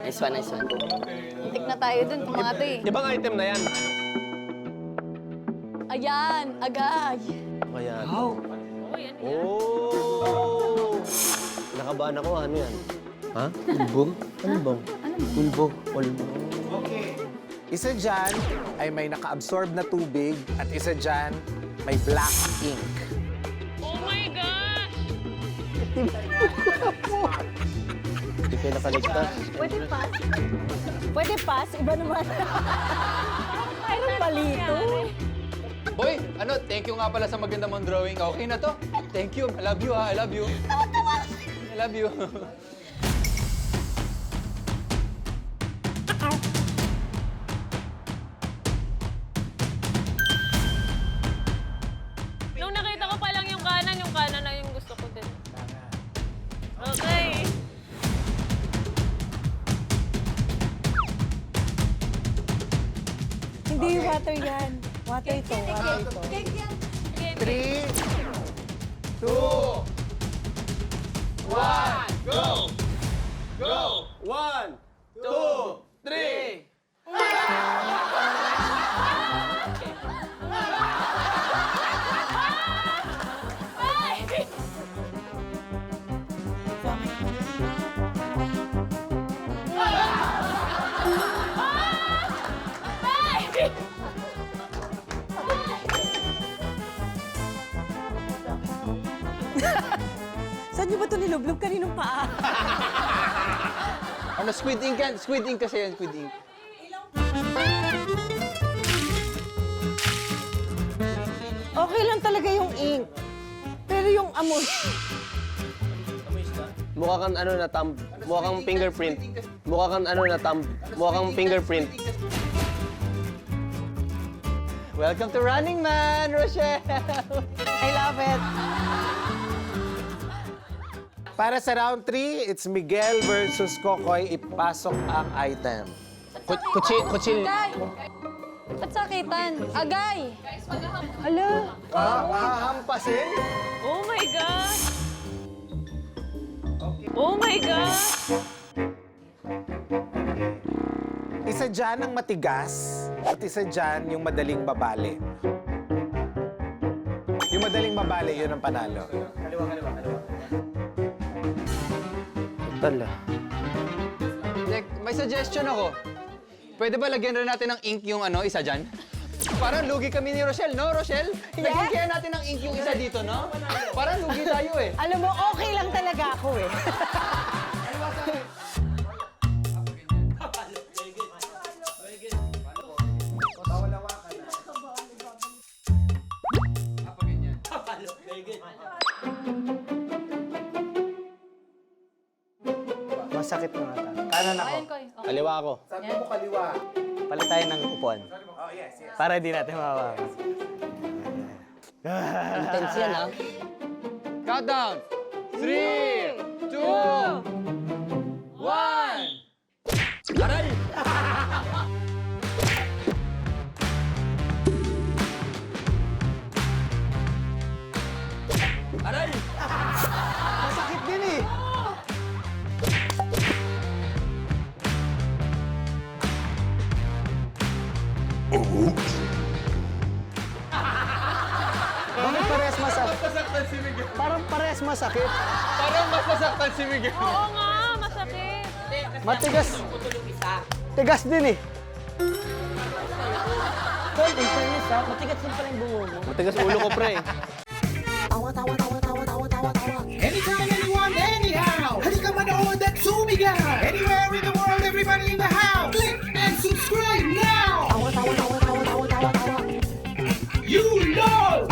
Nice one, nice one. Muntik na tayo dun, kumate. Ibang item na yan. Ayan, agay. Ayan. Wow. Oh! Nakabahan ako, ano yan? Ha? Ulbong? Ano bang? Ulbo. Ulbo. Isa dyan ay may naka-absorb na tubig at isa dyan may black ink. Oh my gosh! Hindi kayo nakaligtas. Pwede pass? Pwede pass? Iba naman. Parang palito. Boy, ano, thank you nga pala sa maganda mong drawing. Okay na to. Thank you. I love you, ha. I love you. I love you. Nung nakita ko pa lang yung kanan na yung gusto ko din. Okay. Hindi water yan. Water ito, water ito. 3, 2, 1, go! Go! 1, 2, 3! Saan niyo ba ito nilublob? Kaninong paa? Ano, squid ink yan? Squid ink kasi yan, squid ink. Okay lang talaga yung ink. Pero yung amoy. Mukha kang ano na thumb. Mukha kang fingerprint. Mukha kang ano na thumb. Mukha kang fingerprint. Welcome to Running Man, Rochelle! I love it. Para sa round 3, it's Miguel versus Kokoy. Ipasok ang item. Kutsil. Agay! Ba't sakitan? Agay! Ala! Hahampasin? Oh my gosh! Oh my gosh! Isa dyan ang matigas at isa dyan yung madaling mabali. Yung madaling mabali, yun ang panalo. Tala. May suggestion ako. Pwede ba lagyan rin natin ng ink yung ano, isa dyan? Parang lugi kami ni Rochelle, no, Rochelle? Lagyan kaya natin ng ink yung isa dito, no? Parang lugi tayo eh. Alam mo, okay lang talaga ako eh. Masakit na ata. Kanan ako. Kaliwa ako. Sabi mo kaliwa. Palit tayo ng upuan. Oh, yes, yes. Para di natin mawawa. Intense yan, ha? Countdown! 3, 2, 1! Aray! Aray! Masakit din eh. Bakit parehas masakit? Masaktan si Miguel. Parang parehas masakit. Parang mas masaktan si Miguel. Oo nga, masakit. Matigas. Tigas din eh. Tol, in fairness, ha? Matigas din pala yung bungo mo. Matigas ulo ko, pre. Anytime, anyone, anyhow. Halika manood at sumigaw. Anywhere in the world, everybody in the house. Click and subscribe now. You know.